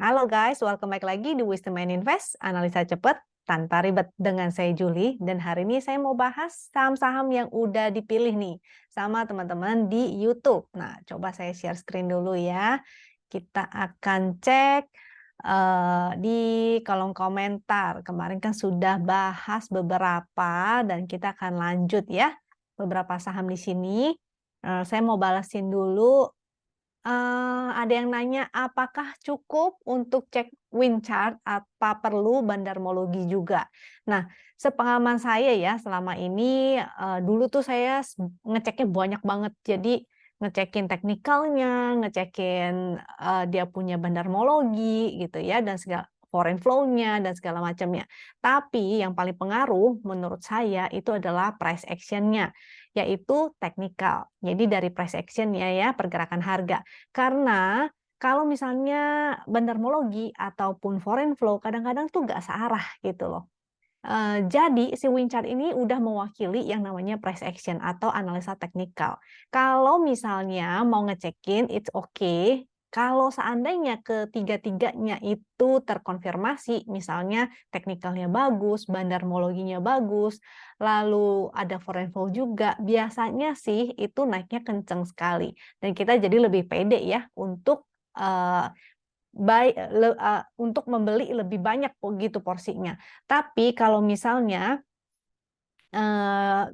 Halo guys, welcome back lagi di Wisdom and Invest, analisa cepat tanpa ribet dengan saya Julie. Dan hari ini saya mau bahas saham-saham yang udah dipilih nih sama teman-teman di YouTube. Nah, coba saya share screen dulu ya. Kita akan cek di kolom komentar. Kemarin kan sudah bahas beberapa dan kita akan lanjut ya. Beberapa saham di sini. Saya mau balasin dulu. Ada yang nanya, apakah cukup untuk cek wind chart, apa perlu bandarmologi juga? Nah, sepengalaman saya ya selama ini, dulu tuh saya ngeceknya banyak banget. Jadi ngecekin teknikalnya, ngecekin, dia punya bandarmologi gitu ya, dan segala foreign flow-nya dan segala macamnya. Tapi yang paling pengaruh menurut saya itu adalah price action-nya, yaitu teknikal. Jadi dari price action-nya ya, pergerakan harga. Karena kalau misalnya bandarmologi ataupun foreign flow kadang-kadang tuh nggak searah gitu loh. Jadi si wind chart ini udah mewakili yang namanya price action atau analisa teknikal. Kalau misalnya mau ngecekin, it's okay. Kalau seandainya ketiga-tiganya itu terkonfirmasi, misalnya teknikalnya bagus, bandarmologinya bagus, lalu ada foreign flow juga, biasanya sih itu naiknya kenceng sekali. Dan kita jadi lebih pede ya untuk eh, untuk membeli lebih banyak gitu porsinya. Tapi kalau misalnya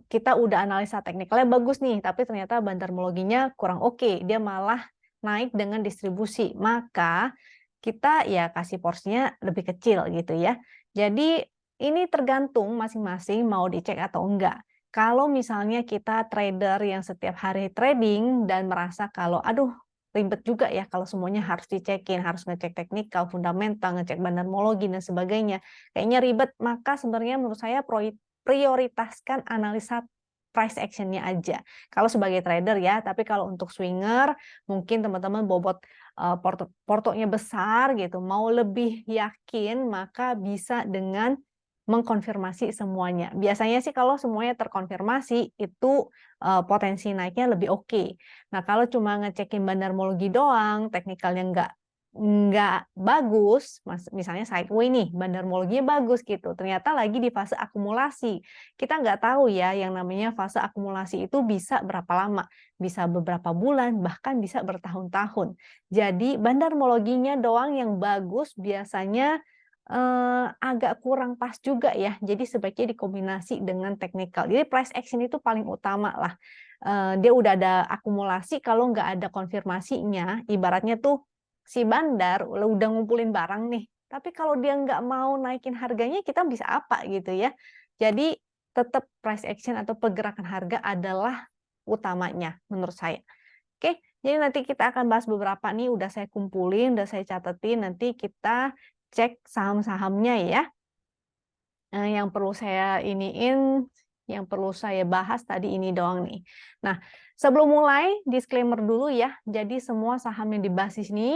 kita udah analisa teknikalnya bagus nih, tapi ternyata bandarmologinya kurang oke, dia malah naik dengan distribusi, maka kita ya kasih porsinya lebih kecil gitu ya. Jadi ini tergantung masing-masing mau dicek atau enggak. Kalau misalnya kita trader yang setiap hari trading dan merasa kalau aduh ribet juga ya kalau semuanya harus dicekin, harus ngecek teknikal, fundamental, ngecek bandarmologi dan sebagainya. Kayaknya ribet, maka sebenarnya menurut saya prioritaskan analisa price action-nya aja. Kalau sebagai trader ya, tapi kalau untuk swinger mungkin teman-teman bobot portonya besar gitu, mau lebih yakin maka bisa dengan mengkonfirmasi semuanya. Biasanya sih kalau semuanya terkonfirmasi itu potensi naiknya lebih oke. Nah, kalau cuma ngecekin bandarmologi doang, teknikalnya nggak bagus, misalnya sideway nih, bandarmologinya bagus gitu, ternyata lagi di fase akumulasi. Kita nggak tahu ya, yang namanya fase akumulasi itu bisa berapa lama, bisa beberapa bulan, bahkan bisa bertahun-tahun. Jadi bandarmologinya doang yang bagus biasanya agak kurang pas juga ya, jadi sebaiknya dikombinasi dengan teknikal. Jadi price action itu paling utama lah. Dia udah ada akumulasi, kalau nggak ada konfirmasinya, ibaratnya tuh si bandar udah ngumpulin barang nih, tapi kalau dia nggak mau naikin harganya, kita bisa apa gitu ya. Jadi tetap price action atau pergerakan harga adalah utamanya menurut saya. Oke, jadi nanti kita akan bahas beberapa nih, udah saya kumpulin, udah saya catetin, nanti kita cek saham-sahamnya ya. Yang perlu saya yang perlu saya bahas tadi ini doang nih. Nah, sebelum mulai, disclaimer dulu ya. Jadi semua saham yang dibahas di sini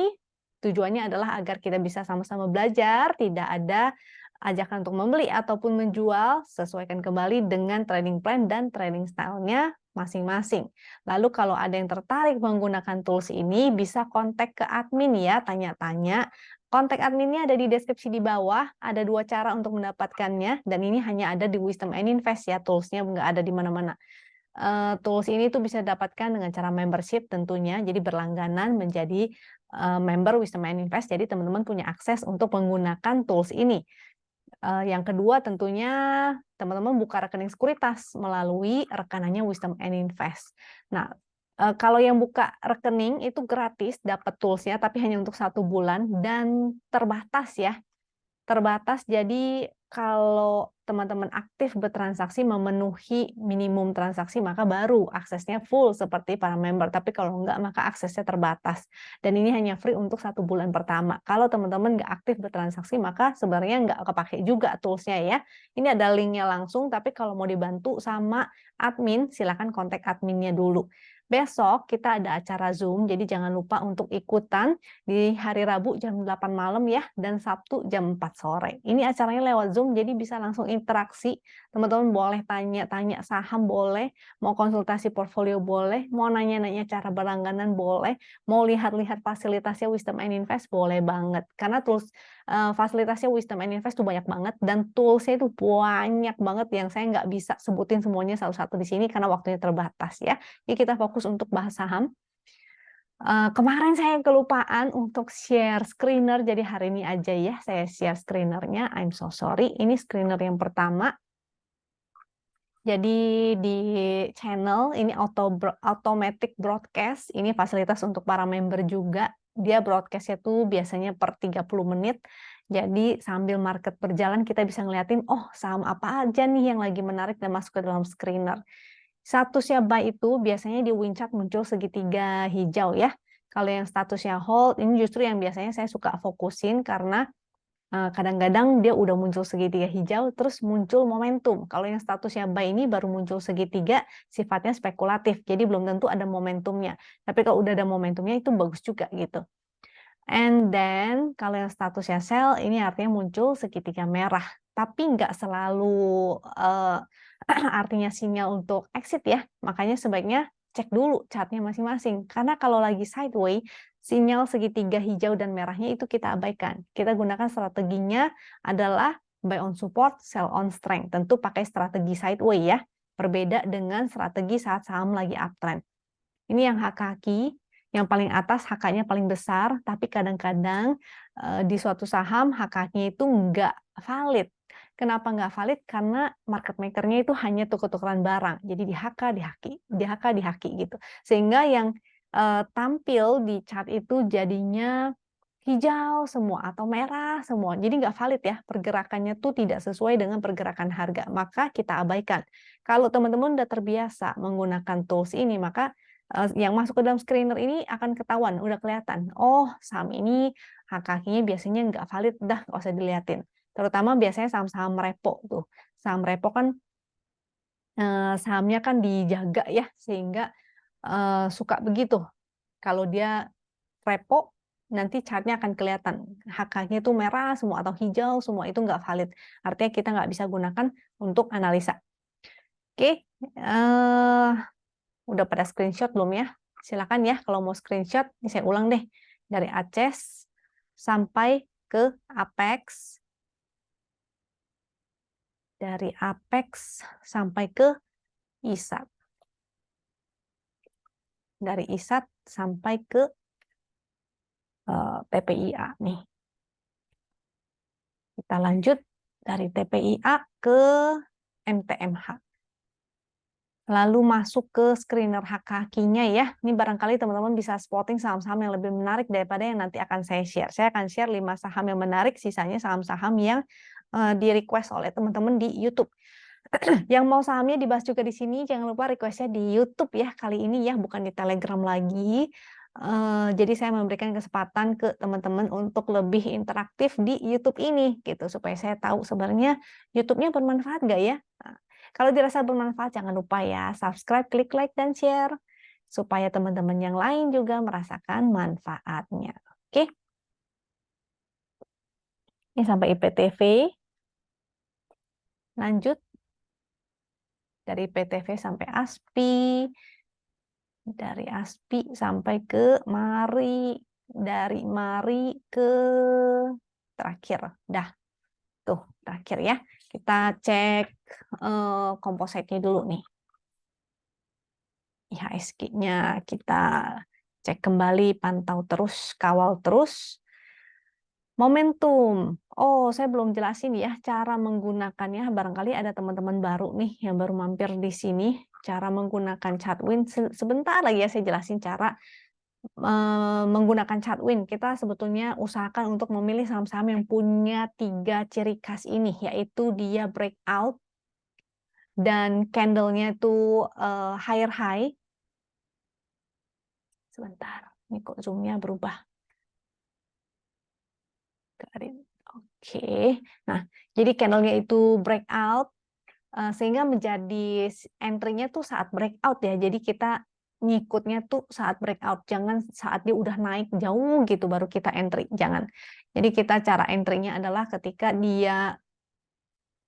tujuannya adalah agar kita bisa sama-sama belajar, tidak ada ajakan untuk membeli ataupun menjual, sesuaikan kembali dengan trading plan dan trading style-nya masing-masing. Lalu kalau ada yang tertarik menggunakan tools ini, bisa kontak ke admin ya, tanya-tanya. Kontak adminnya ada di deskripsi di bawah, ada 2 cara untuk mendapatkannya, dan ini hanya ada di Wisdom and Invest ya, tools-nya nggak ada di mana-mana. Tools ini tuh bisa didapatkan dengan cara membership tentunya, jadi berlangganan menjadi member Wisdom and Invest, jadi teman-teman punya akses untuk menggunakan tools ini. Yang kedua tentunya teman-teman buka rekening sekuritas melalui rekanannya Wisdom and Invest. Nah, kalau yang buka rekening itu gratis, dapat tools-nya, tapi hanya untuk 1 bulan dan terbatas ya. Terbatas, jadi kalau teman-teman aktif bertransaksi memenuhi minimum transaksi, maka baru aksesnya full seperti para member. Tapi kalau enggak, maka aksesnya terbatas. Dan ini hanya free untuk 1 bulan pertama. Kalau teman-teman nggak aktif bertransaksi, maka sebenarnya nggak kepake juga tools-nya ya. Ini ada linknya langsung, tapi kalau mau dibantu sama admin, silakan kontak adminnya dulu. Besok kita ada acara Zoom, jadi jangan lupa untuk ikutan di hari Rabu jam 8 malam ya, dan Sabtu jam 4 sore. Ini acaranya lewat Zoom, jadi bisa langsung interaksi. Teman-teman boleh tanya-tanya saham boleh, mau konsultasi portfolio boleh, mau nanya-nanya cara berlangganan boleh, mau lihat-lihat fasilitasnya Wisdom and Invest boleh banget. Karena tools fasilitasnya Wisdom and Invest tuh banyak banget, dan toolsnya itu banyak banget yang saya nggak bisa sebutin semuanya satu-satu di sini karena waktunya terbatas ya. Jadi kita fokus untuk bahas saham. Kemarin saya kelupaan untuk share screener, jadi hari ini aja ya saya share screenernya. I'm so sorry. Ini screener yang pertama. Jadi di channel ini automatic broadcast, ini fasilitas untuk para member juga. Dia broadcastnya tuh biasanya per 30 menit. Jadi sambil market berjalan kita bisa ngeliatin, oh saham apa aja nih yang lagi menarik dan masuk ke dalam screener. Statusnya buy itu biasanya di Winchart muncul segitiga hijau ya. Kalau yang statusnya hold, ini justru yang biasanya saya suka fokusin karena kadang-kadang dia udah muncul segitiga hijau, terus muncul momentum. Kalau yang statusnya buy ini baru muncul segitiga, sifatnya spekulatif, jadi belum tentu ada momentumnya. Tapi kalau udah ada momentumnya itu bagus juga gitu. And then kalau yang statusnya sell, ini artinya muncul segitiga merah. Tapi nggak selalu artinya sinyal untuk exit ya. Makanya sebaiknya cek dulu chartnya masing-masing. Karena kalau lagi sideways, sinyal segitiga hijau dan merahnya itu kita abaikan. Kita gunakan strateginya adalah buy on support, sell on strength. Tentu pakai strategi sideways ya. Berbeda dengan strategi saat saham lagi uptrend. Ini yang kaki, yang paling atas HK-nya paling besar, tapi kadang-kadang di suatu saham HK-nya itu nggak valid. Kenapa nggak valid? Karena market maker-nya itu hanya tuker-tukeran barang. Jadi di HK, di HQ, di HK, di HQ gitu. Sehingga yang tampil di chart itu jadinya hijau semua atau merah semua. Jadi nggak valid ya, pergerakannya tuh tidak sesuai dengan pergerakan harga. Maka kita abaikan. Kalau teman-teman udah terbiasa menggunakan tools ini, maka yang masuk ke dalam screener ini akan ketahuan, udah kelihatan. Oh, saham ini HKQ-nya biasanya nggak valid, dah nggak usah diliatin. Terutama biasanya saham-saham repo tuh. Saham repo kan sahamnya kan dijaga ya, sehingga suka begitu. Kalau dia repo, nanti chartnya akan kelihatan. HK-nya itu merah semua atau hijau semua, itu nggak valid. Artinya kita nggak bisa gunakan untuk analisa. Oke, udah pada screenshot belum ya? Silakan ya kalau mau screenshot. Ini saya ulang deh. Dari Aces sampai ke Apex. Dari Apex sampai ke ISAT. Dari ISAT sampai ke TPIA nih. Kita lanjut dari TPIA ke MTMH. Lalu masuk ke screener HKQ-nya ya. Ini barangkali teman-teman bisa spotting saham-saham yang lebih menarik daripada yang nanti akan saya share. Saya akan share 5 saham yang menarik, sisanya saham-saham yang di-request oleh teman-teman di YouTube. Yang mau sahamnya dibahas juga di sini, jangan lupa request-nya di YouTube ya kali ini ya, bukan di Telegram lagi. Jadi saya memberikan kesempatan ke teman-teman untuk lebih interaktif di YouTube ini gitu, supaya saya tahu sebenarnya YouTube-nya bermanfaat nggak ya. Nah, kalau dirasa bermanfaat jangan lupa ya subscribe, klik like dan share supaya teman-teman yang lain juga merasakan manfaatnya. Oke. Ini sampai IPTV. Lanjut dari IPTV sampai ASPI. Dari ASPI sampai ke Mari, dari Mari ke terakhir. Dah, tuh terakhir ya. Kita cek kompositnya dulu nih. IHSG-nya kita cek kembali, pantau terus, kawal terus. Momentum. Oh, saya belum jelasin ya cara menggunakannya. Barangkali ada teman-teman baru nih yang baru mampir di sini. Cara menggunakan Chartwin. Sebentar lagi ya saya jelasin cara menggunakan Chartwin. Kita sebetulnya usahakan untuk memilih saham-saham yang punya 3 ciri khas ini, yaitu dia breakout dan candle-nya itu higher high. Sebentar, ini kok zoom-nya berubah. Oke. Nah, jadi candle-nya itu breakout sehingga menjadi entry-nya tuh saat breakout ya. Jadi kita ngikutnya tuh saat breakout, jangan saat dia udah naik jauh gitu baru kita entry, jangan. Jadi kita cara entry-nya adalah ketika dia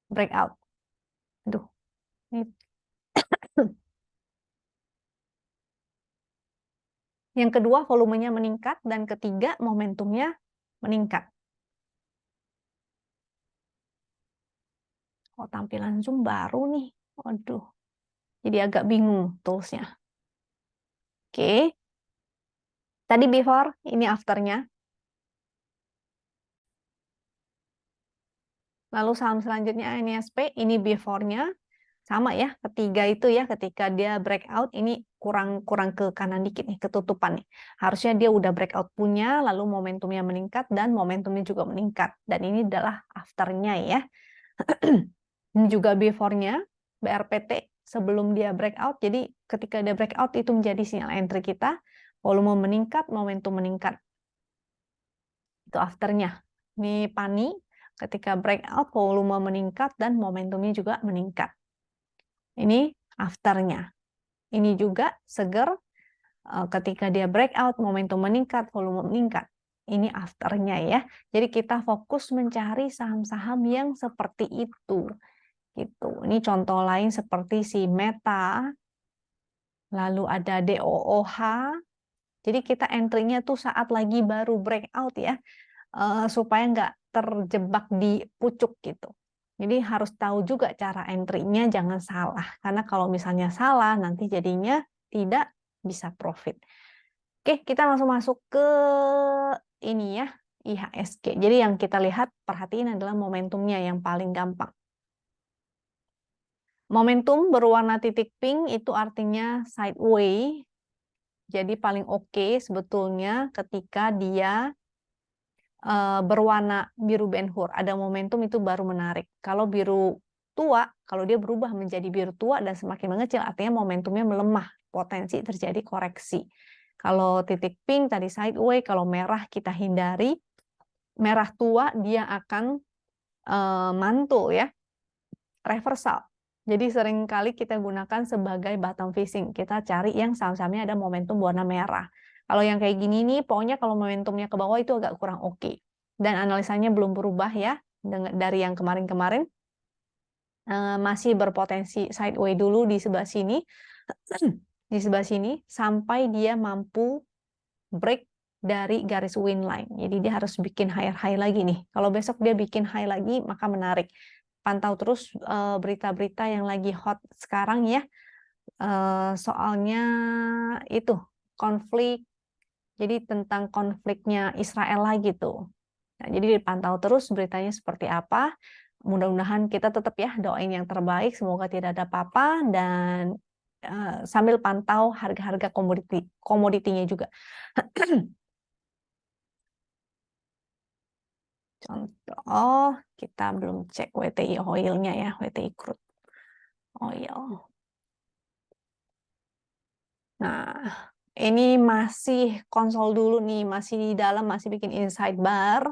breakout. Aduh, ini. Yang kedua, volumenya meningkat, dan ketiga, momentumnya meningkat. Oh, tampilan Zoom baru nih. Waduh, jadi agak bingung tools-nya. Oke, tadi before, ini after-nya. Lalu saham selanjutnya NISP, ini before-nya. Sama ya, ketiga itu ya, ketika dia breakout, ini kurang ke kanan dikit nih, ketutupan nih. Harusnya dia udah breakout punya, lalu momentumnya meningkat, dan momentumnya juga meningkat. Dan ini adalah after-nya ya. Ini juga before-nya, BRPT, sebelum dia breakout. Jadi ketika dia breakout, itu menjadi sinyal entry kita. Volume meningkat, momentum meningkat. Itu after-nya. Ini PANI, ketika breakout, volume meningkat, dan momentumnya juga meningkat. Ini after-nya. Ini juga seger, ketika dia breakout, momentum meningkat, volume meningkat. Ini after-nya ya. Jadi kita fokus mencari saham-saham yang seperti itu. Gitu. Ini contoh lain seperti si Meta, lalu ada DOOH. Jadi kita entry-nya tuh saat lagi baru breakout ya, supaya nggak terjebak di pucuk gitu. Jadi harus tahu juga cara entry-nya, jangan salah. Karena kalau misalnya salah, nanti jadinya tidak bisa profit. Oke, kita langsung masuk ke ini ya, IHSG. Jadi yang kita lihat, perhatiin adalah momentumnya yang paling gampang. Momentum berwarna titik pink itu artinya sideways. Jadi paling oke sebetulnya ketika dia berwarna biru Ben-Hur, ada momentum itu baru menarik. Kalau biru tua, kalau dia berubah menjadi biru tua dan semakin mengecil, artinya momentumnya melemah, potensi terjadi koreksi. Kalau titik pink tadi sideways, kalau merah kita hindari. Merah tua dia akan mantul ya, reversal. Jadi seringkali kita gunakan sebagai bottom fishing. Kita cari yang saham-sahamnya ada momentum warna merah. Kalau yang kayak gini nih, pokoknya kalau momentumnya ke bawah itu agak kurang oke. Dan analisanya belum berubah ya, dari yang kemarin-kemarin. Masih berpotensi sideways dulu di sebelah sini. Di sebelah sini, sampai dia mampu break dari garis win line. Jadi dia harus bikin higher high lagi nih. Kalau besok dia bikin high lagi, maka menarik. Pantau terus berita-berita yang lagi hot sekarang ya. Soalnya itu konflik, jadi tentang konfliknya Israel lagi tuh. Nah, jadi dipantau terus beritanya seperti apa. Mudah-mudahan kita tetap ya doain yang terbaik, semoga tidak ada apa-apa, dan sambil pantau harga-harga komoditinya juga. Contoh, kita belum cek WTI oil-nya ya, WTI crude oil. Nah, ini masih konsol dulu nih, masih di dalam, masih bikin inside bar.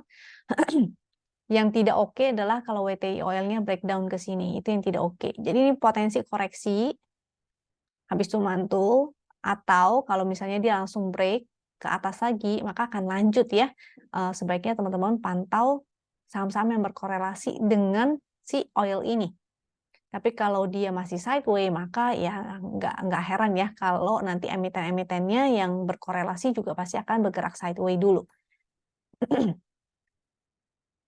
Yang tidak oke adalah kalau WTI oil-nya breakdown ke sini, itu yang tidak oke. Jadi ini potensi koreksi, habis itu mantul, atau kalau misalnya dia langsung break ke atas lagi, maka akan lanjut ya. Sebaiknya teman-teman pantau saham-saham yang berkorelasi dengan si oil ini. Tapi kalau dia masih sideways, maka ya nggak heran ya kalau nanti emiten-emitennya yang berkorelasi juga pasti akan bergerak sideways dulu.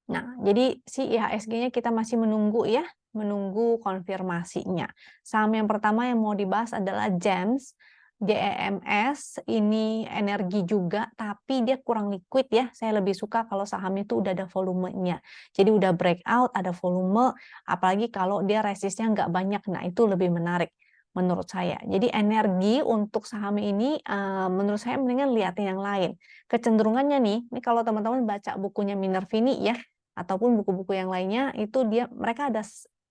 Nah, jadi si IHSG-nya kita masih menunggu ya, menunggu konfirmasinya. Saham yang pertama yang mau dibahas adalah GEMS. GEMS ini energi juga, tapi dia kurang liquid ya. Saya lebih suka kalau sahamnya itu udah ada volumenya. Jadi udah breakout, ada volume, apalagi kalau dia resistnya nggak banyak. Nah, itu lebih menarik menurut saya. Jadi energi untuk saham ini menurut saya mendingan lihatin yang lain. Kecenderungannya nih, ini kalau teman-teman baca bukunya Minervini ya, ataupun buku-buku yang lainnya, itu mereka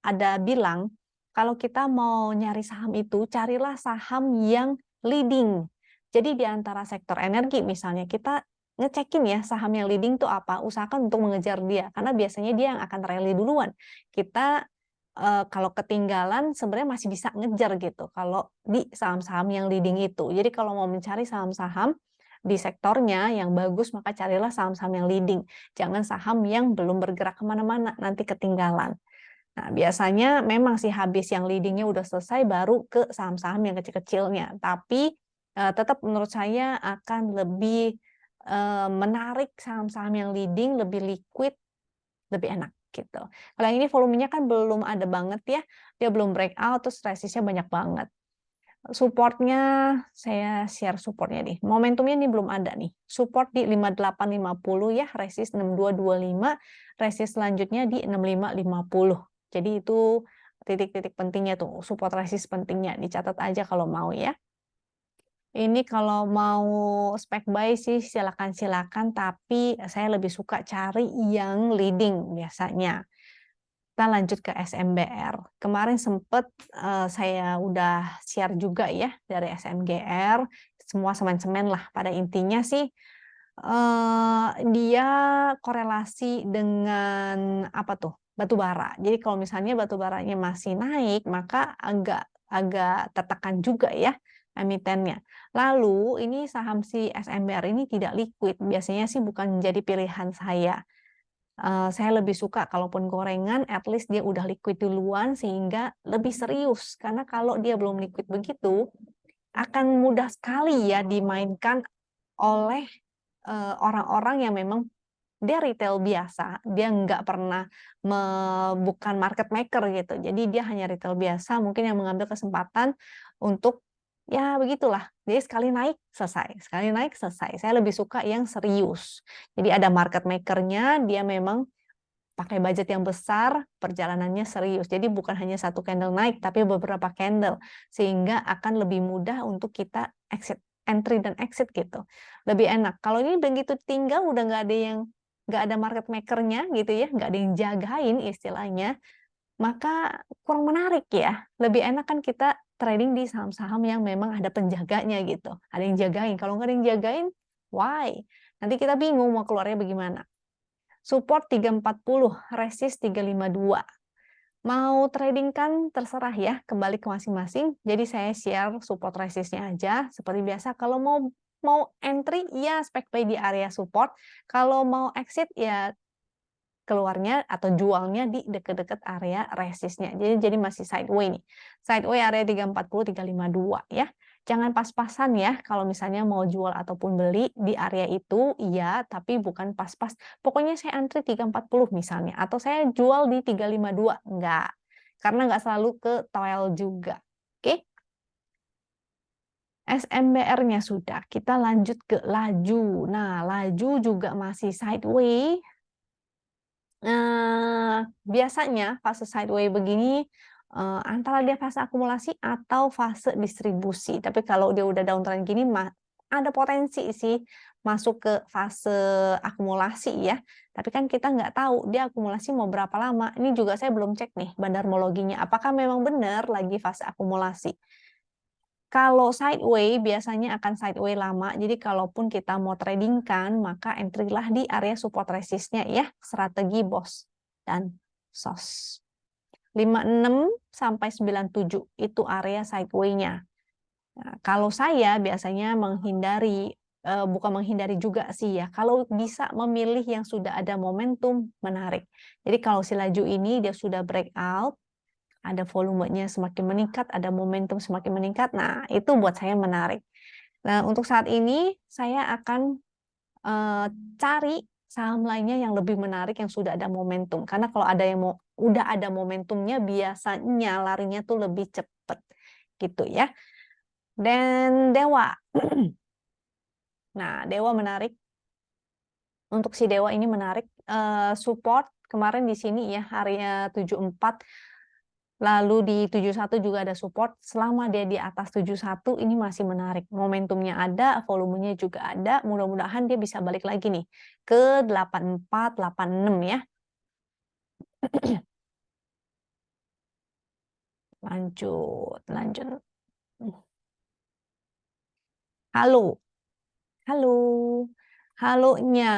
ada bilang kalau kita mau nyari saham itu, carilah saham yang leading. Jadi di antara sektor energi misalnya, kita ngecekin ya saham yang leading itu apa, usahakan untuk mengejar dia, karena biasanya dia yang akan rally duluan. Kita kalau ketinggalan sebenarnya masih bisa ngejar gitu kalau di saham-saham yang leading itu. Jadi kalau mau mencari saham-saham di sektornya yang bagus, maka carilah saham-saham yang leading. Jangan saham yang belum bergerak kemana-mana, nanti ketinggalan. Nah, biasanya memang sih habis yang leadingnya udah selesai baru ke saham-saham yang kecil-kecilnya. Tapi tetap menurut saya akan lebih menarik saham-saham yang leading, lebih liquid, lebih enak gitu. Kalau yang ini volumenya kan belum ada banget ya, dia belum breakout, terus resistnya banyak banget. Supportnya, saya share supportnya nih. Momentumnya ini belum ada nih. Support di 5850 ya, resist 6225, resist selanjutnya di 6550. Jadi itu titik-titik pentingnya tuh, support resist pentingnya. Dicatat aja kalau mau ya. Ini kalau mau spek buy sih silakan-silakan, tapi saya lebih suka cari yang leading biasanya. Kita lanjut ke SMBR. Kemarin sempet saya udah share juga ya dari SMGR, semua semen-semen lah. Pada intinya sih dia korelasi dengan apa tuh? Batu bara. Jadi kalau misalnya batu baranya masih naik, maka agak agak tertekan juga ya emitennya. Lalu ini saham si SMBR ini tidak liquid. Biasanya sih bukan menjadi pilihan saya. Saya lebih suka kalaupun gorengan, at least dia udah liquid duluan sehingga lebih serius. Karena kalau dia belum liquid begitu, akan mudah sekali ya dimainkan oleh orang-orang yang memang dia retail biasa, dia nggak pernah bukan market maker gitu. Jadi dia hanya retail biasa, mungkin yang mengambil kesempatan untuk ya begitulah. Jadi sekali naik selesai, sekali naik selesai. Saya lebih suka yang serius. Jadi ada market makernya, dia memang pakai budget yang besar, perjalanannya serius. Jadi bukan hanya satu candle naik, tapi beberapa candle. Sehingga akan lebih mudah untuk kita entry dan exit gitu. Lebih enak. Kalau ini begitu tinggal, udah nggak ada market makernya gitu ya, nggak ada yang jagain istilahnya, maka kurang menarik ya. Lebih enak kan kita trading di saham-saham yang memang ada penjaganya gitu. Ada yang jagain. Kalau nggak ada yang jagain, why? Nanti kita bingung mau keluarnya bagaimana. Support 340, resist 352. Mau trading kan terserah ya, kembali ke masing-masing. Jadi saya share support resistnya aja. Seperti biasa, kalau mau entry, ya spek buy di area support. Kalau mau exit, ya keluarnya atau jualnya di dekat-dekat area resistnya. Jadi masih sideway nih. Sideway area 340, 352 ya. Jangan pas-pasan ya kalau misalnya mau jual ataupun beli di area itu, iya, tapi bukan pas-pas. Pokoknya saya antri 340 misalnya, atau saya jual di 352. Enggak. Karena nggak selalu ke toel juga. Oke? SMBR-nya sudah. Kita lanjut ke laju. Nah, laju juga masih sideway. Biasanya fase sideway begini antara dia fase akumulasi atau fase distribusi. Tapi kalau dia udah downtrend gini ada potensi sih masuk ke fase akumulasi ya. Tapi kan kita nggak tahu dia akumulasi mau berapa lama. Ini juga saya belum cek nih bandarmologinya. Apakah memang benar lagi fase akumulasi? Kalau sideway biasanya akan sideway lama, jadi kalaupun kita mau trading kan, maka entry lah di area support resistnya ya, strategi BOS dan SOS. 56 sampai 97 itu area sideway-nya. Nah, kalau saya biasanya menghindari, bukan menghindari juga sih ya, kalau bisa memilih yang sudah ada momentum menarik. Jadi kalau si laju ini dia sudah breakout, ada volumenya semakin meningkat, ada momentum semakin meningkat. Nah, itu buat saya menarik. Nah, untuk saat ini saya akan cari saham lainnya yang lebih menarik yang sudah ada momentum. Karena kalau ada yang udah ada momentumnya biasanya larinya tuh lebih cepat gitu ya. Dan Dewa. Nah, Dewa menarik. Untuk si Dewa ini menarik. Support kemarin di sini ya, harinya 74. Lalu di 71 juga ada support. Selama dia di atas 71 ini masih menarik. Momentumnya ada, volumenya juga ada. Mudah-mudahan dia bisa balik lagi nih ke 84, 86 ya. Lanjut. Halo. Halo. Halonya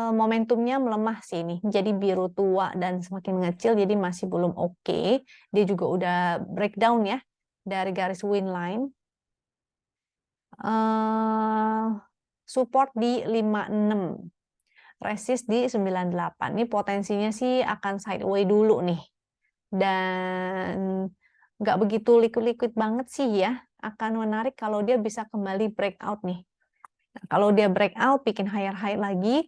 momentumnya melemah sih ini, jadi biru tua dan semakin mengecil, jadi masih belum oke. Dia juga udah breakdown ya dari garis win line. Support di 56, resist di 98. Ini potensinya sih akan sideway dulu nih. Dan nggak begitu liquid-liquid banget sih ya. Akan menarik kalau dia bisa kembali breakout nih. Nah, kalau dia breakout, bikin higher high lagi,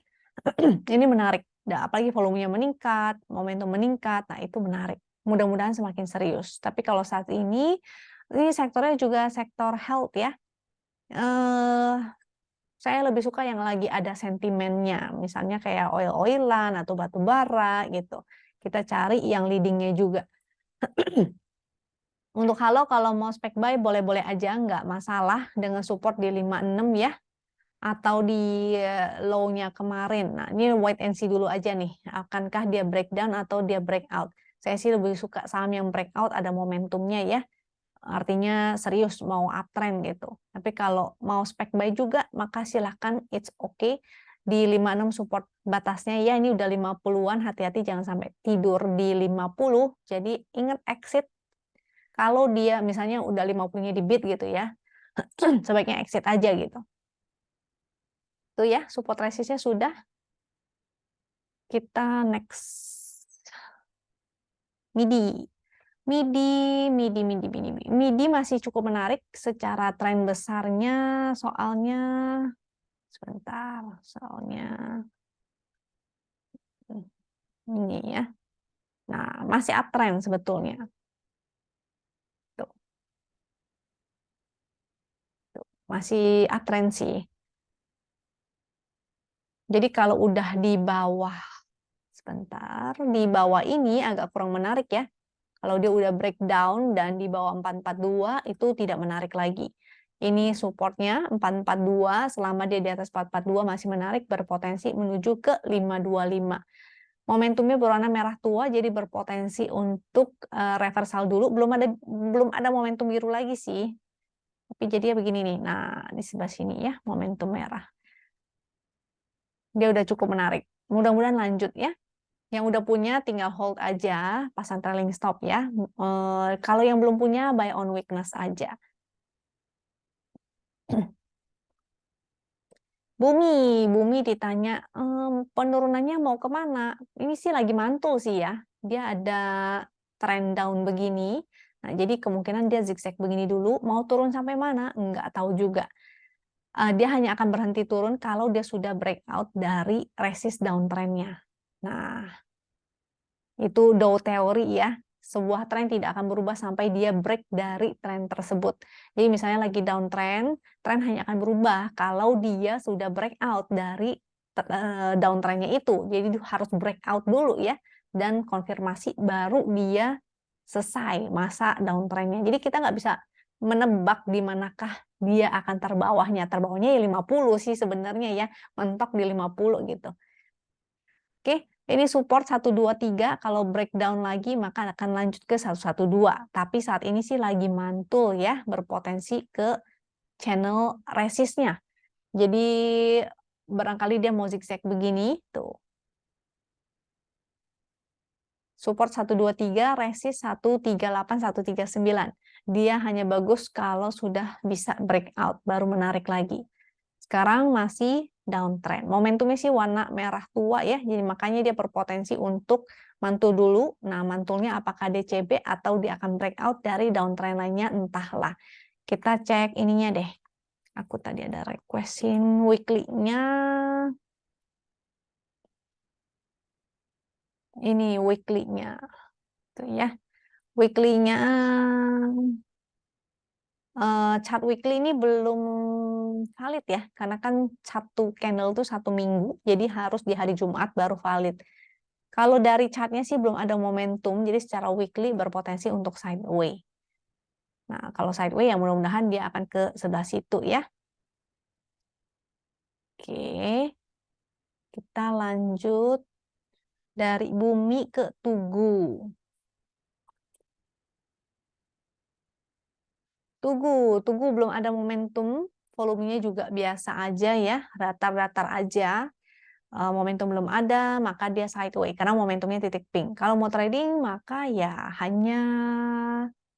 ini menarik. Nah, apalagi volumenya meningkat, momentum meningkat, nah itu menarik. Mudah-mudahan semakin serius. Tapi kalau saat ini sektornya juga sektor health ya. Saya lebih suka yang lagi ada sentimennya, misalnya kayak oil-oilan atau batu bara gitu. Kita cari yang leadingnya juga. Untuk halo, kalau mau spek buy boleh-boleh aja, nggak masalah dengan support di 56 ya, atau di low-nya kemarin. Nah, ini wait and see dulu aja nih, akankah dia breakdown atau dia breakout. Saya sih lebih suka saham yang breakout, ada momentumnya ya, artinya serius mau uptrend gitu. Tapi kalau mau spek buy juga, maka silahkan, it's okay. Di 56 support batasnya ya, ini udah 50-an, hati-hati jangan sampai tidur di 50. Jadi ingat exit kalau dia misalnya udah 50-nya di beat gitu ya. Sebaiknya exit aja gitu. Tuh ya, support resistnya sudah. Kita next. MIDI. MIDI masih cukup menarik secara tren besarnya, soalnya sebentar, soalnya ini ya. Nah, masih uptrend sebetulnya. Tuh, masih uptrend sih. Jadi kalau udah di bawah, sebentar, di bawah ini agak kurang menarik ya. Kalau dia udah breakdown dan di bawah 442 itu tidak menarik lagi. Ini supportnya 442, selama dia di atas 442 masih menarik, berpotensi menuju ke 525. Momentumnya berwarna merah tua, jadi berpotensi untuk reversal dulu. Belum ada momentum biru lagi sih. Tapi jadinya begini nih. Nah, di sebelah sini ya, momentum merah. Dia udah cukup menarik. Mudah-mudahan lanjut ya. Yang udah punya tinggal hold aja, pasang trailing stop ya. Kalau yang belum punya, buy on weakness aja. Bumi ditanya, penurunannya mau kemana? Ini sih lagi mantul sih ya. Dia ada trend down begini. Nah, jadi kemungkinan dia zigzag begini dulu. Mau turun sampai mana? Nggak tahu juga. Dia hanya akan berhenti turun kalau dia sudah breakout dari resist downtrendnya. Nah, itu Dow teori ya. Sebuah tren tidak akan berubah sampai dia break dari tren tersebut. Jadi misalnya lagi downtrend, tren hanya akan berubah kalau dia sudah breakout dari downtrendnya itu. Jadi harus breakout dulu ya, dan konfirmasi baru dia selesai masa downtrendnya. Jadi kita nggak bisa menebak di manakah dia akan terbawahnya. Terbawahnya ya 50 sih sebenarnya ya, mentok di 50 gitu. Oke, ini support 123, kalau breakdown lagi maka akan lanjut ke 112. Tapi saat ini sih lagi mantul ya, berpotensi ke channel resistnya. Jadi barangkali dia mau zigzag begini, tuh. Support 123, resist 138, 139. Dia hanya bagus kalau sudah bisa breakout, baru menarik lagi. Sekarang masih downtrend. Momentumnya sih warna merah tua ya, jadi makanya dia berpotensi untuk mantul dulu. Nah, mantulnya apakah DCB atau dia akan breakout dari downtrend lainnya, entahlah. Kita cek ininya deh. Aku tadi ada requestin weekly-nya. Ini weekly-nya. Tuh ya. Weekly-nya chart weekly ini belum valid ya, karena kan satu candle itu 1 minggu, jadi harus di hari Jumat baru valid. Kalau dari chartnya sih belum ada momentum, jadi secara weekly berpotensi untuk sideway. Nah, kalau sideway ya mudah-mudahan dia akan ke sebelah situ ya. Oke, kita lanjut dari bumi ke Tugu. Tugu belum ada momentum, volumenya juga biasa aja ya, datar-datar aja. momentum belum ada, maka dia sideway karena momentumnya titik pink. Kalau mau trading, maka ya hanya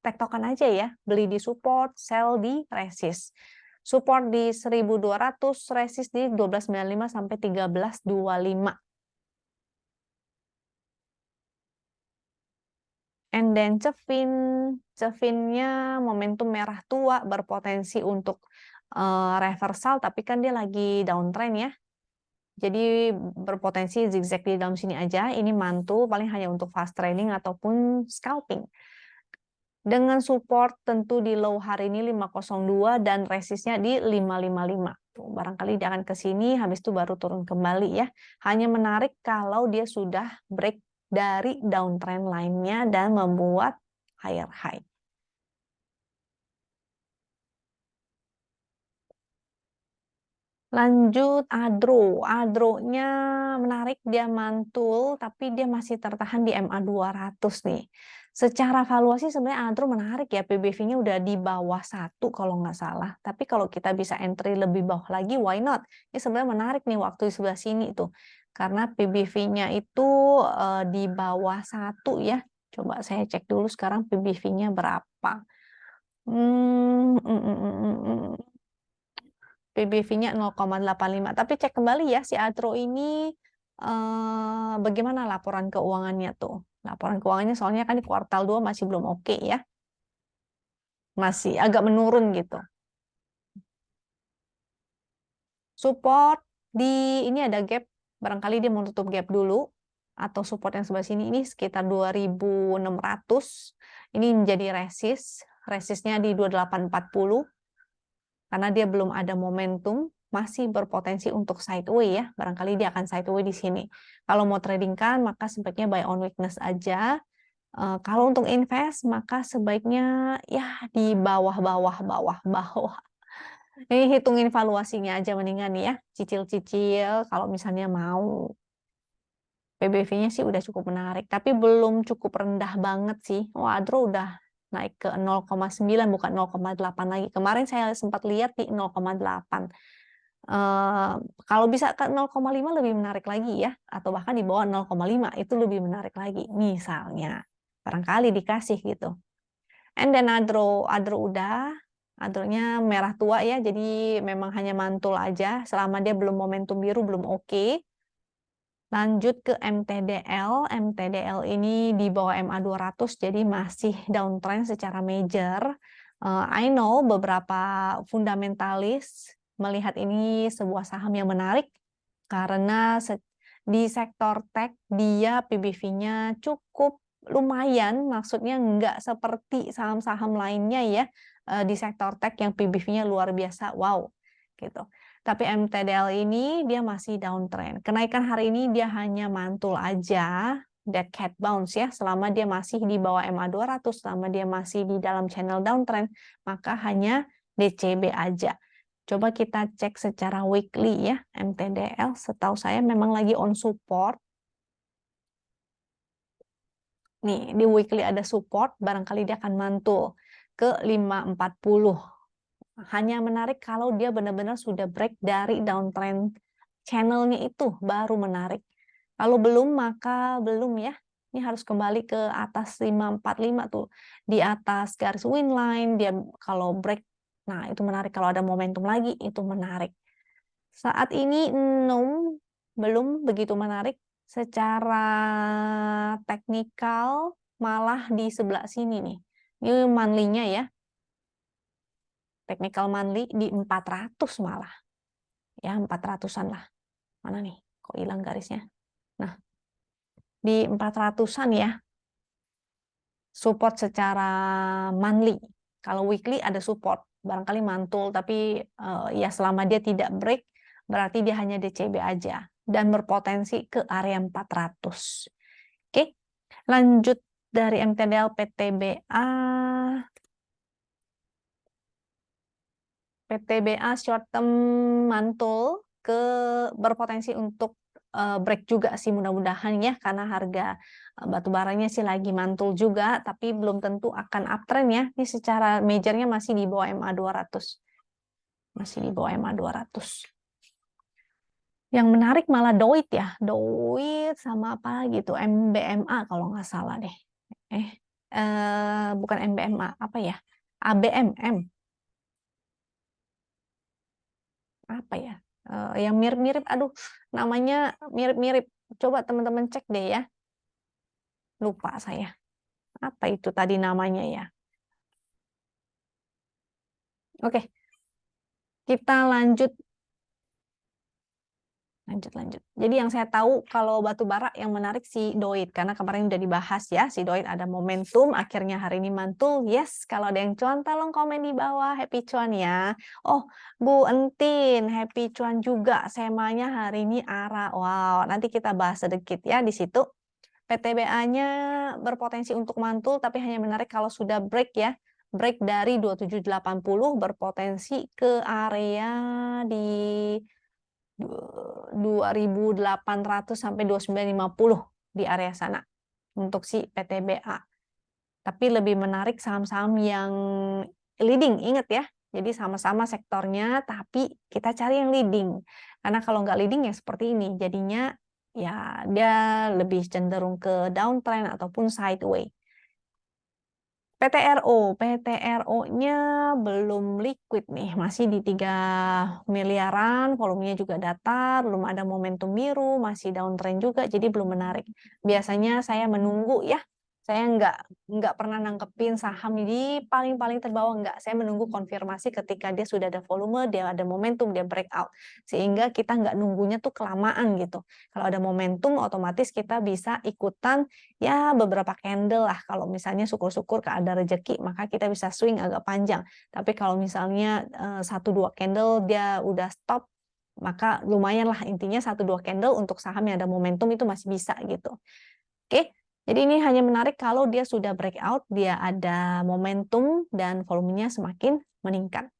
tektokan aja ya, beli di support, sell di resist. Support di 1200, resist di 1295 sampai 1325. And then cefinnya momentum merah tua berpotensi untuk reversal, tapi kan dia lagi downtrend ya. Jadi berpotensi zigzag di dalam sini aja. Ini mantul paling hanya untuk fast trading ataupun scalping. Dengan support tentu di low hari ini 502 dan resistnya di 555. Tuh, barangkali dia akan ke sini, habis itu baru turun kembali ya. Hanya menarik kalau dia sudah break dari downtrend line-nya dan membuat higher high. Lanjut Adro-nya menarik, dia mantul, tapi dia masih tertahan di MA 200 nih. Secara valuasi sebenarnya Adro menarik ya, PBV-nya udah di bawah 1 kalau nggak salah. Tapi kalau kita bisa entry lebih bawah lagi, why not? Ini sebenarnya menarik nih waktu di sebelah sini itu. Karena PBV-nya itu di bawah 1 ya. Coba saya cek dulu sekarang PBV-nya berapa. PBV-nya 0,85. Tapi cek kembali ya, si Adro ini bagaimana laporan keuangannya tuh. Laporan keuangannya soalnya kan di kuartal 2 masih belum oke ya. Masih agak menurun gitu. Support di ini ada gap, barangkali dia mau tutup gap dulu. Atau support yang sebelah sini ini sekitar 2600. Ini menjadi resist. Resistnya di 2840. Karena dia belum ada momentum, masih berpotensi untuk sideway ya. Barangkali dia akan sideway di sini. Kalau mau trading kan, maka sebaiknya buy on weakness aja. Kalau untuk invest, maka sebaiknya ya di bawah. Ini hitungin valuasinya aja mendingan ya. Cicil-cicil kalau misalnya mau. PBV-nya sih udah cukup menarik, tapi belum cukup rendah banget sih. Adro udah naik ke 0,9 bukan 0,8 lagi. Kemarin saya sempat lihat di 0,8. Kalau bisa ke 0,5 lebih menarik lagi ya, atau bahkan di bawah 0,5 itu lebih menarik lagi. Misalnya, barangkali dikasih gitu. And then Adro udah, Adronya merah tua ya, jadi memang hanya mantul aja. Selama dia belum momentum biru belum oke. Lanjut ke MTDL ini di bawah MA 200, jadi masih downtrend secara major. I know beberapa fundamentalis melihat ini sebuah saham yang menarik, karena di sektor tech dia PBV-nya cukup lumayan, maksudnya nggak seperti saham-saham lainnya ya, di sektor tech yang PBV-nya luar biasa, wow, gitu. Tapi MTDL ini dia masih downtrend. Kenaikan hari ini dia hanya mantul aja, dead cat bounce ya, selama dia masih di bawah MA 200, selama dia masih di dalam channel downtrend, maka hanya DCB aja. Coba kita cek secara weekly ya, MTDL setahu saya memang lagi on support. Nih, di weekly ada support, barangkali dia akan mantul ke 540. Hanya menarik kalau dia benar-benar sudah break dari downtrend channelnya itu, baru menarik. Kalau belum, maka belum ya. Ini harus kembali ke atas 545 tuh. Di atas garis win line, dia kalau break, nah itu menarik. Kalau ada momentum lagi, itu menarik. Saat ini, no, belum begitu menarik. Secara teknikal, malah di sebelah sini nih. Ini monthly-nya ya. Technical monthly di 400 malah. Ya, 400-an lah. Mana nih? Kok hilang garisnya? Nah, di 400-an ya. Support secara monthly. Kalau weekly ada support. Barangkali mantul, tapi ya selama dia tidak break, berarti dia hanya DCB aja. Dan berpotensi ke area 400. Oke, lanjut dari MTDL PTBA. PTBA short term mantul ke berpotensi untuk break juga sih mudah-mudahan ya, karena harga batu baranya sih lagi mantul juga, tapi belum tentu akan uptrend ya. Ini secara majornya masih di bawah MA 200. Masih di bawah MA 200. Yang menarik malah Doit ya, Doit sama apa gitu, MBMA kalau nggak salah deh. Bukan MBMA, apa ya? ABMM, apa ya? Yang mirip-mirip, aduh, namanya mirip-mirip. Coba teman-teman cek deh ya, lupa saya. Apa itu tadi namanya ya? Oke, kita lanjut. Lanjut. Jadi yang saya tahu kalau batu bara yang menarik si Doit, karena kemarin udah dibahas ya, si Doit ada momentum, akhirnya hari ini mantul. Yes, kalau ada yang cuan tolong komen di bawah, happy cuan ya. Oh, Bu Entin, happy cuan juga. Semanya hari ini ARA. Wow, nanti kita bahas sedikit ya di situ. PTBA-nya berpotensi untuk mantul, tapi hanya menarik kalau sudah break ya. Break dari 2780 berpotensi ke area di 2.800 sampai 2.950 di area sana untuk si PTBA. Tapi lebih menarik saham-saham yang leading, ingat ya. Jadi sama-sama sektornya, tapi kita cari yang leading. Karena kalau nggak leading ya seperti ini, jadinya ya dia lebih cenderung ke downtrend ataupun sideways. PTRO-nya belum liquid nih, masih di 3 miliaran, volumenya juga datar, belum ada momentum biru, masih downtrend juga, jadi belum menarik. Biasanya saya menunggu ya, saya nggak pernah nangkepin saham di paling-paling terbawah, nggak. Saya menunggu konfirmasi ketika dia sudah ada volume, dia ada momentum, dia breakout. Sehingga kita nggak nunggunya tuh kelamaan gitu. Kalau ada momentum, otomatis kita bisa ikutan ya beberapa candle lah. Kalau misalnya syukur-syukur ada rezeki, maka kita bisa swing agak panjang. Tapi kalau misalnya 1-2 candle dia udah stop, maka lumayan lah, intinya 1-2 candle untuk saham yang ada momentum itu masih bisa gitu. Oke, jadi ini hanya menarik kalau dia sudah breakout, dia ada momentum dan volumenya semakin meningkat.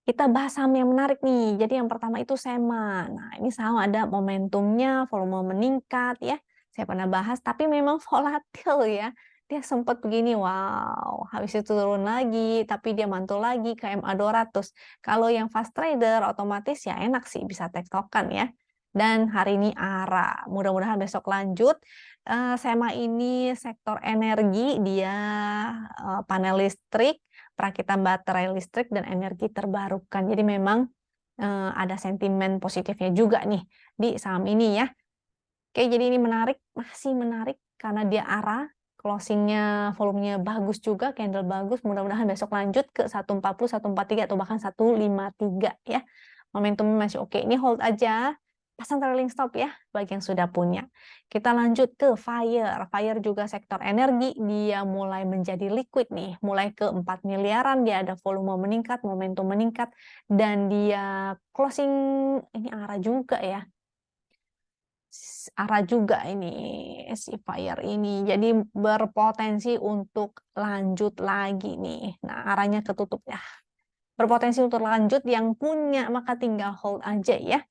Kita bahas saham yang menarik nih. Jadi yang pertama itu SEMA. Nah, ini saham ada momentumnya, volume meningkat ya. Saya pernah bahas, tapi memang volatil ya. Dia sempat begini, wow. Habis itu turun lagi, tapi dia mantul lagi ke MA 200. Kalau yang fast trader, otomatis ya enak sih, bisa tektokan ya. Dan hari ini ARA. Mudah-mudahan besok lanjut. SEMA ini sektor energi, dia panel listrik, perakitan baterai listrik dan energi terbarukan. Jadi memang ada sentimen positifnya juga nih di saham ini ya. Oke, jadi ini menarik, masih menarik karena dia ARA, closingnya volumenya bagus juga, candle bagus. Mudah-mudahan besok lanjut ke 140, 143 atau bahkan 153 ya. Momentumnya masih oke. Ini hold aja. Pasang trailing stop ya bagi yang sudah punya. Kita lanjut ke Fire. Fire juga sektor energi, dia mulai menjadi liquid nih, mulai ke 4 miliaran, dia ada volume meningkat, momentum meningkat, dan dia closing, ini arah juga ya. Arah juga ini si Fire ini. Jadi berpotensi untuk lanjut lagi nih. Nah, arahnya ketutup ya. Berpotensi untuk lanjut, yang punya maka tinggal hold aja ya.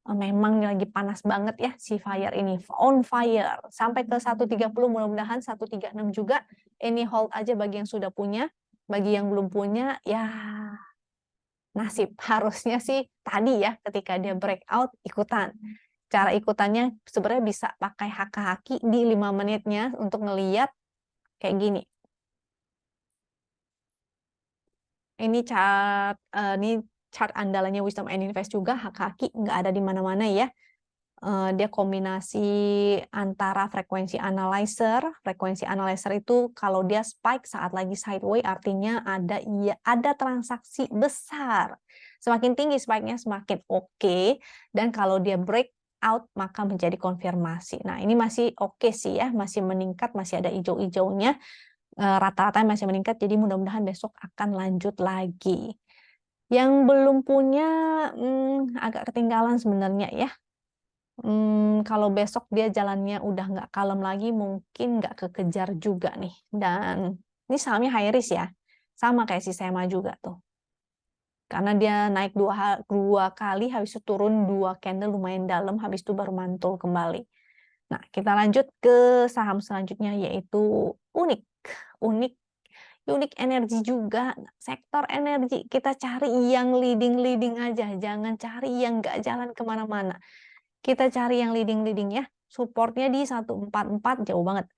Memang lagi panas banget ya si Fire ini, on fire sampai ke 130, mudah-mudahan 136 juga. Ini hold aja bagi yang sudah punya, bagi yang belum punya ya nasib. Harusnya sih tadi ya ketika dia breakout ikutan. Cara ikutannya sebenarnya bisa pakai haki-haki di 5 menitnya untuk ngeliat kayak gini. Ini chart andalannya Wisdom and Invest juga, haki-haki nggak ada di mana-mana ya. Dia kombinasi antara frekuensi analyzer itu kalau dia spike saat lagi sideways artinya ada transaksi besar. Semakin tinggi spike-nya semakin oke, dan kalau dia breakout maka menjadi konfirmasi. Nah, ini masih oke sih ya, masih meningkat, masih ada hijau-hijaunya, rata-rata masih meningkat, jadi mudah-mudahan besok akan lanjut lagi. Yang belum punya agak ketinggalan sebenarnya ya. Kalau besok dia jalannya udah nggak kalem lagi, mungkin nggak kekejar juga nih. Dan ini sahamnya high risk ya, sama kayak si SEMA juga tuh. Karena dia naik dua kali, habis itu turun 2 candle lumayan dalam, habis itu baru mantul kembali. Nah, kita lanjut ke saham selanjutnya yaitu Unik. Unique Energy juga, sektor energi, kita cari yang leading-leading aja, jangan cari yang nggak jalan kemana-mana. Kita cari yang leading-leading ya, supportnya di 144 jauh banget.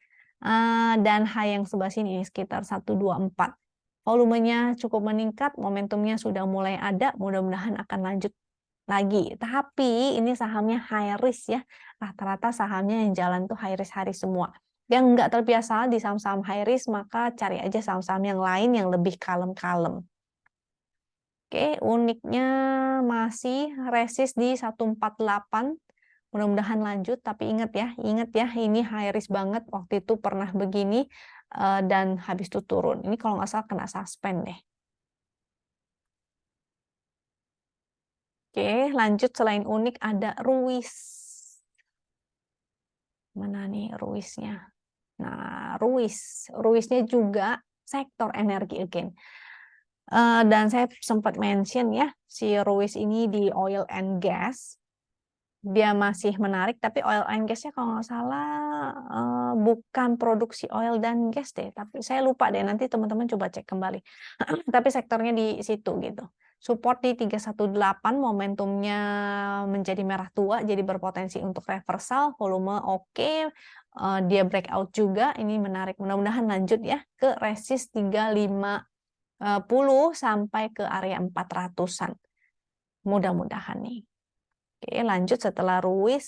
Dan high yang sebelah sini sekitar 124. Volumenya cukup meningkat, momentumnya sudah mulai ada, mudah-mudahan akan lanjut lagi. Tapi ini sahamnya high risk ya, rata-rata sahamnya yang jalan tuh high risk semua. Yang nggak terbiasa di saham-saham high risk, maka cari aja saham-saham yang lain yang lebih kalem-kalem. Oke, uniknya masih resist di 148. Mudah-mudahan lanjut, tapi ingat ya, ini high risk banget. Waktu itu pernah begini dan habis itu turun. Ini kalau nggak salah kena suspend deh. Oke, lanjut selain unik ada Ruis. Mana nih Ruisnya? Nah, Ruisnya juga sektor energi again. Dan saya sempat mention ya, si Ruis ini di oil and gas. Dia masih menarik, tapi oil and gas-nya kalau nggak salah bukan produksi oil dan gas deh, tapi saya lupa deh, nanti teman-teman coba cek kembali. Tapi sektornya di situ gitu. Support di 318, momentumnya menjadi merah tua, jadi berpotensi untuk reversal, volume oke, dia breakout juga, ini menarik. Mudah-mudahan lanjut ya ke resist 350 sampai ke area 400-an. Mudah-mudahan nih. Oke, lanjut setelah Ruis,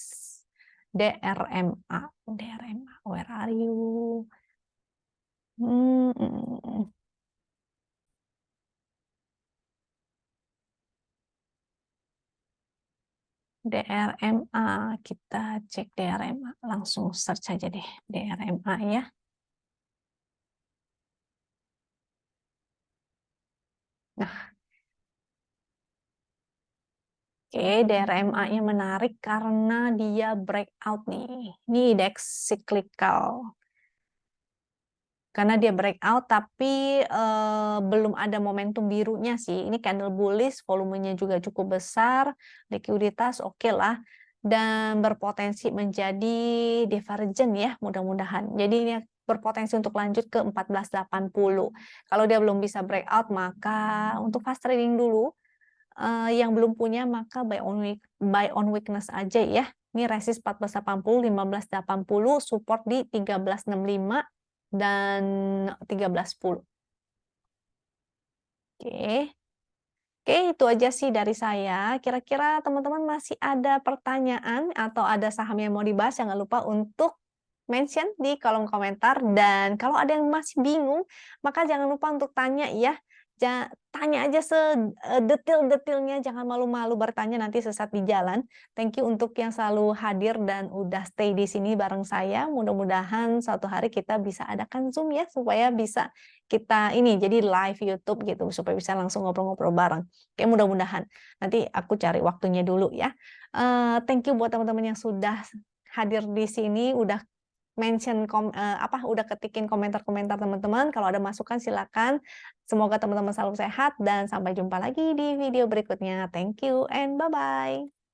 DRMA. DRMA, where are you? DRMA, kita cek DRMA. Langsung search aja deh, DRMA ya. Nah, oke, DRMA-nya menarik karena dia breakout nih. Ini indeks cyclical. Karena dia breakout tapi belum ada momentum birunya sih. Ini candle bullish, volumenya juga cukup besar, likuiditas oke lah, dan berpotensi menjadi divergent ya, mudah-mudahan. Jadi ini berpotensi untuk lanjut ke 1480. Kalau dia belum bisa breakout, maka untuk fast trading dulu, yang belum punya maka buy on weakness aja ya. Ini resist 1480, 1580, support di 1365 dan 1310. Oke. Oke, itu aja sih dari saya. Kira-kira teman-teman masih ada pertanyaan atau ada saham yang mau dibahas, jangan lupa untuk mention di kolom komentar. Dan kalau ada yang masih bingung, maka jangan lupa untuk tanya ya. Tanya aja sedetail-detailnya, jangan malu-malu bertanya nanti sesat di jalan. Thank you untuk yang selalu hadir dan udah stay di sini bareng saya. Mudah-mudahan suatu hari kita bisa adakan Zoom ya, supaya bisa kita ini jadi live YouTube gitu, supaya bisa langsung ngobrol-ngobrol bareng. Oke, mudah-mudahan. Nanti aku cari waktunya dulu ya. Thank you buat teman-teman yang sudah hadir di sini, udah mention udah ketikin komentar-komentar teman-teman. Kalau ada masukan silakan. Semoga teman-teman selalu sehat dan sampai jumpa lagi di video berikutnya. Thank you and bye-bye.